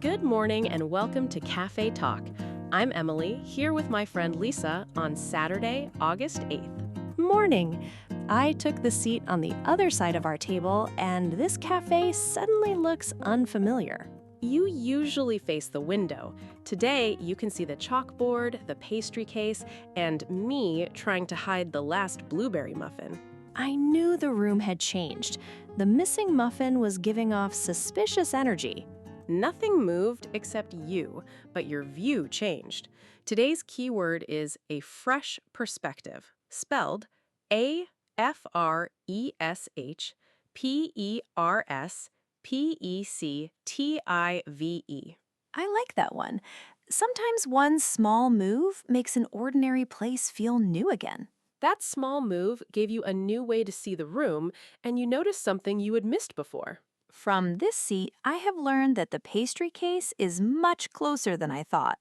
Good morning and welcome to Cafe Talk. I'm Emily, here with my friend Lisa on Saturday, August 8th. Morning. I took the seat on the other side of our table, and this cafe suddenly looks unfamiliar. You usually face the window. Today, you can see the chalkboard, the pastry case, and me trying to hide the last blueberry muffin. I knew the room had changed. The missing muffin was giving off suspicious energy. Nothing moved except you, but your view changed. Today's keyword is a fresh perspective, spelled A-F-R-E-S-H-P-E-R-S-P-E-C-T-I-V-E. I like that one. Sometimes one small move makes an ordinary place feel new again. That small move gave you a new way to see the room, and you noticed something you had missed before. From this seat, I have learned that the pastry case is much closer than I thought.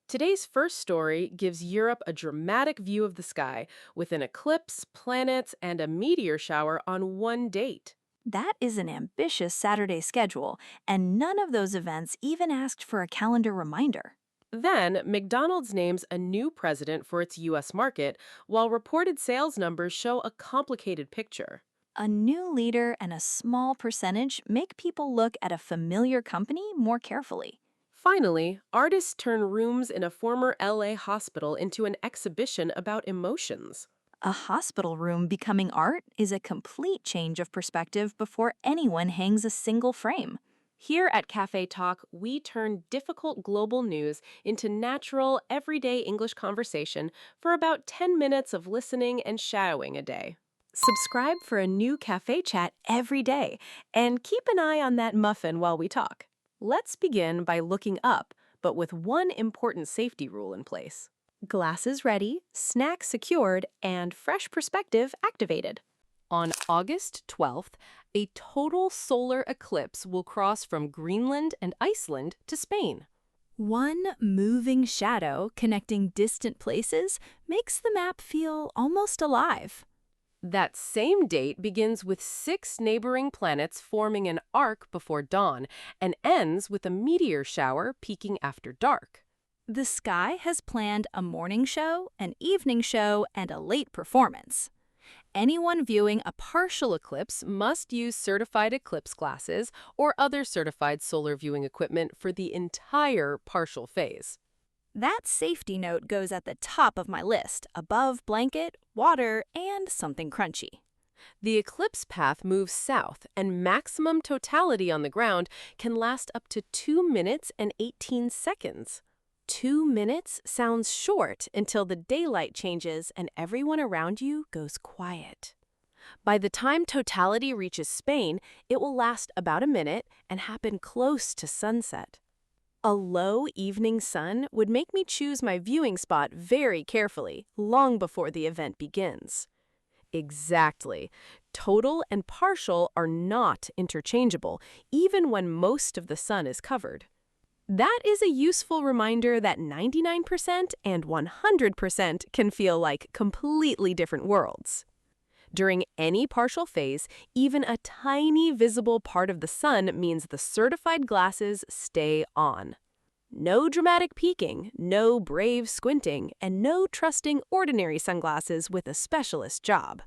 Today's first story gives Europe a dramatic view of the sky, with an eclipse, planets, and a meteor shower on one date. That is an ambitious Saturday schedule, and none of those events even asked for a calendar reminder. Then, McDonald's names a new president for its U.S. market, while reported sales numbers show a complicated picture. A new leader and a small percentage make people look at a familiar company more carefully. Finally, artists turn rooms in a former L.A. hospital into an exhibition about emotions. A hospital room becoming art is a complete change of perspective before anyone hangs a single frame. Here at Cafe Talk, we turn difficult global news into natural, everyday English conversation for about 10 minutes of listening and shadowing a day. Subscribe for a new cafe chat every day, and keep an eye on that muffin while we talk. Let's begin by looking up, but with one important safety rule in place. Glasses ready, snacks secured, and fresh perspective activated. On August 12th, a total solar eclipse will cross from Greenland and Iceland to Spain. One moving shadow connecting distant places makes the map feel almost alive. That same date begins with 6 neighboring planets forming an arc before dawn and ends with a meteor shower peaking after dark. The Skye has planned a morning show, an evening show, and a late performance. Anyone viewing a partial eclipse must use certified eclipse glasses or other certified solar viewing equipment for the entire partial phase. That safety note goes at the top of my list, above blanket, water, and something crunchy. The eclipse path moves south, and maximum totality on the ground can last up to 2 minutes and 18 seconds. 2 minutes sounds short until the daylight changes and everyone around you goes quiet. By the time totality reaches Spain, it will last about a minute and happen close to sunset. A low evening sun would make me choose my viewing spot very carefully, long before the event begins. Exactly. Total and partial are not interchangeable, even when most of the sun is covered. That is a useful reminder that 99% and 100% can feel like completely different worlds. During any partial phase, even a tiny visible part of the sun means the certified glasses stay on. No dramatic peeking, no brave squinting, and no trusting ordinary sunglasses with a specialist job.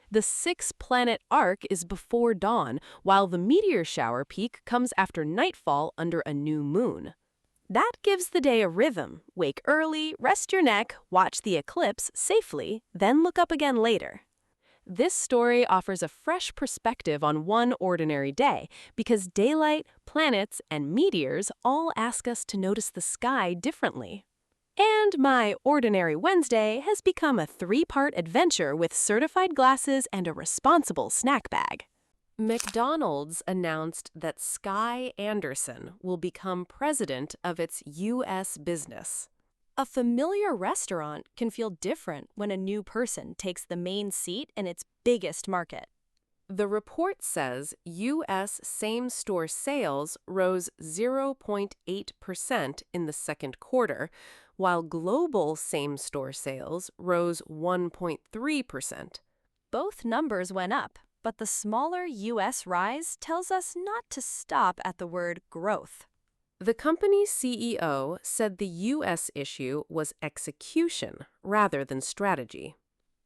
The 6-planet arc is before dawn, while the meteor shower peak comes after nightfall under a new moon. That gives the day a rhythm. Wake early, rest your neck, watch the eclipse safely, then look up again later. This story offers a fresh perspective on one ordinary day because daylight, planets, and meteors all ask us to notice the sky differently. And my Ordinary Wednesday has become a 3-part adventure with certified glasses and a responsible snack bag. McDonald's announced that Skye Anderson will become president of its U.S. business. A familiar restaurant can feel different when a new person takes the main seat in its biggest market. The report says U.S. same-store sales rose 0.8% in the second quarter, while global same-store sales rose 1.3%. Both numbers went up, but the smaller U.S. rise tells us not to stop at the word growth. The company's CEO said the U.S. issue was execution rather than strategy.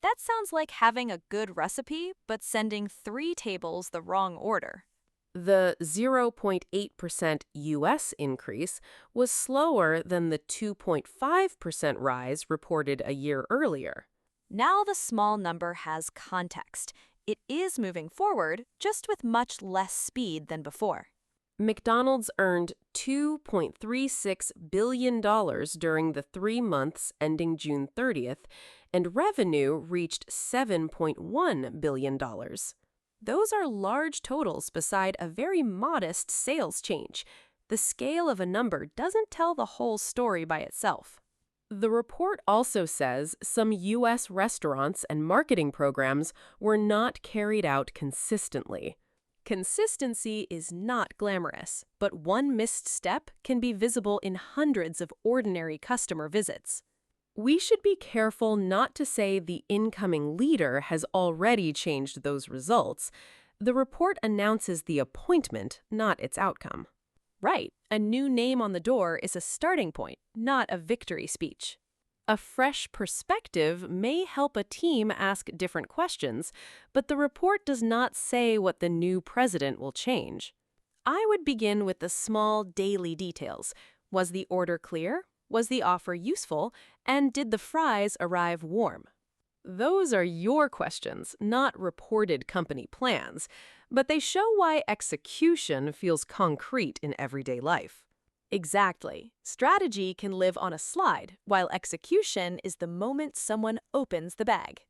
That sounds like having a good recipe, but sending 3 tables the wrong order. The 0.8% U.S. increase was slower than the 2.5% rise reported a year earlier. Now the small number has context. It is moving forward, just with much less speed than before. McDonald's earned $2.36 billion during the 3 months ending June 30th, and revenue reached $7.1 billion. Those are large totals beside a very modest sales change. The scale of a number doesn't tell the whole story by itself. The report also says some U.S. restaurants and marketing programs were not carried out consistently. Consistency is not glamorous, but one missed step can be visible in hundreds of ordinary customer visits. We should be careful not to say the incoming leader has already changed those results. The report announces the appointment, not its outcome. Right, a new name on the door is a starting point, not a victory speech. A fresh perspective may help a team ask different questions, but the report does not say what the new president will change. I would begin with the small daily details. Was the order clear? Was the offer useful? And did the fries arrive warm? Those are your questions, not reported company plans, but they show why execution feels concrete in everyday life. Exactly. Strategy can live on a slide, while execution is the moment someone opens the bag.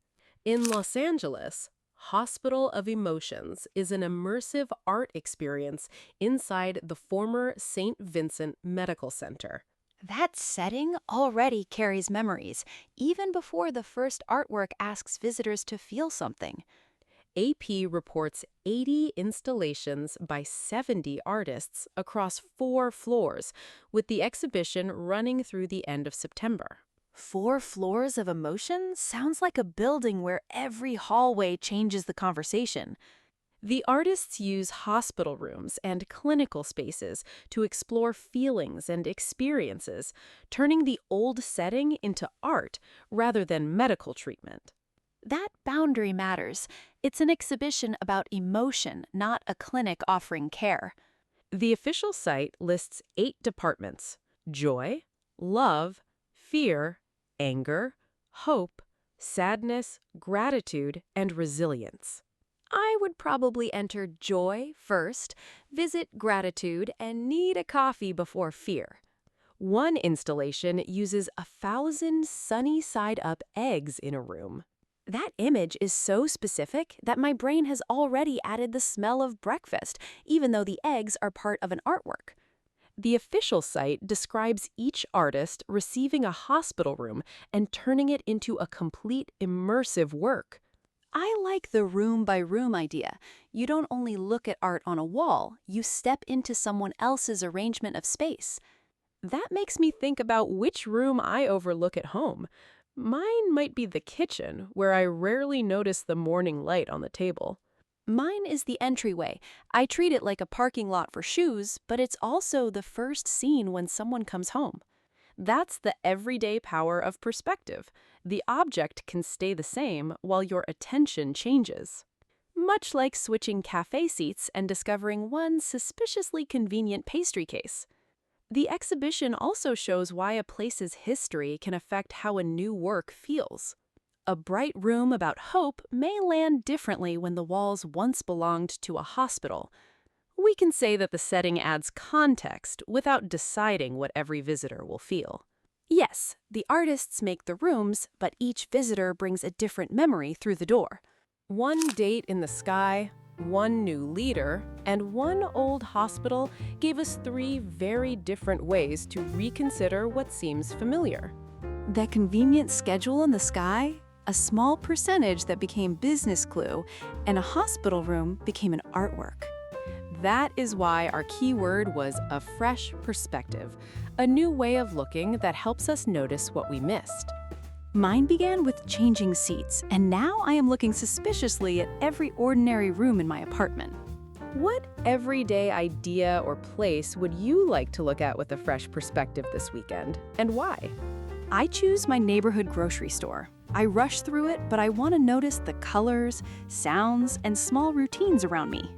In Los Angeles, Hospital of Emotions is an immersive art experience inside the former St. Vincent Medical Center. That setting already carries memories, even before the first artwork asks visitors to feel something. AP reports 80 installations by 70 artists across 4 floors, with the exhibition running through the end of September. 4 floors of emotion sounds like a building where every hallway changes the conversation. The artists use hospital rooms and clinical spaces to explore feelings and experiences, turning the old setting into art rather than medical treatment. That boundary matters. It's an exhibition about emotion, not a clinic offering care. The official site lists 8 departments: joy, love, fear, anger, hope, sadness, gratitude, and resilience. I would probably enter joy first, visit gratitude, and need a coffee before fear. One installation uses 1,000 sunny-side-up eggs in a room. That image is so specific that my brain has already added the smell of breakfast, even though the eggs are part of an artwork. The official site describes each artist receiving a hospital room and turning it into a complete immersive work. I like the room-by-room idea. You don't only look at art on a wall, you step into someone else's arrangement of space. That makes me think about which room I overlook at home. Mine might be the kitchen, where I rarely notice the morning light on the table. Mine is the entryway. I treat it like a parking lot for shoes, but it's also the first scene when someone comes home. That's the everyday power of perspective. The object can stay the same while your attention changes. Much like switching cafe seats and discovering one suspiciously convenient pastry case. The exhibition also shows why a place's history can affect how a new work feels. A bright room about hope may land differently when the walls once belonged to a hospital. We can say that the setting adds context without deciding what every visitor will feel. Yes, the artists make the rooms, but each visitor brings a different memory through the door. One date in the sky, one new leader, and one old hospital gave us 3 very different ways to reconsider what seems familiar. That convenient schedule in the sky, a small percentage that became business clue, and a hospital room became an artwork. That is why our key word was a fresh perspective, a new way of looking that helps us notice what we missed. Mine began with changing seats, and now I am looking suspiciously at every ordinary room in my apartment. What everyday idea or place would you like to look at with a fresh perspective this weekend, and why? I choose my neighborhood grocery store. I rush through it, but I want to notice the colors, sounds, and small routines around me.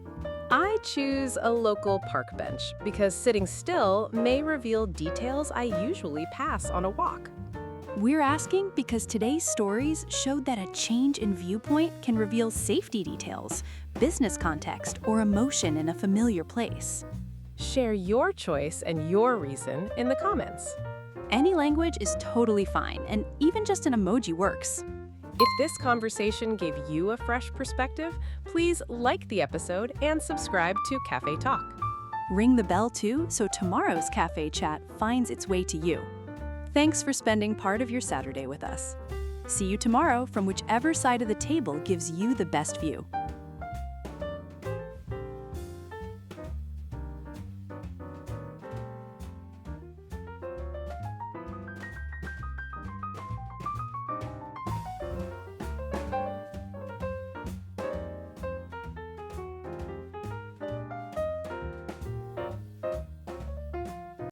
I choose a local park bench because sitting still may reveal details I usually pass on a walk. We're asking because today's stories showed that a change in viewpoint can reveal safety details, business context, or emotion in a familiar place. Share your choice and your reason in the comments. Any language is totally fine, and even just an emoji works. If this conversation gave you a fresh perspective, please like the episode and subscribe to Cafe Talk. Ring the bell too, so tomorrow's cafe chat finds its way to you. Thanks for spending part of your Saturday with us. See you tomorrow from whichever side of the table gives you the best view.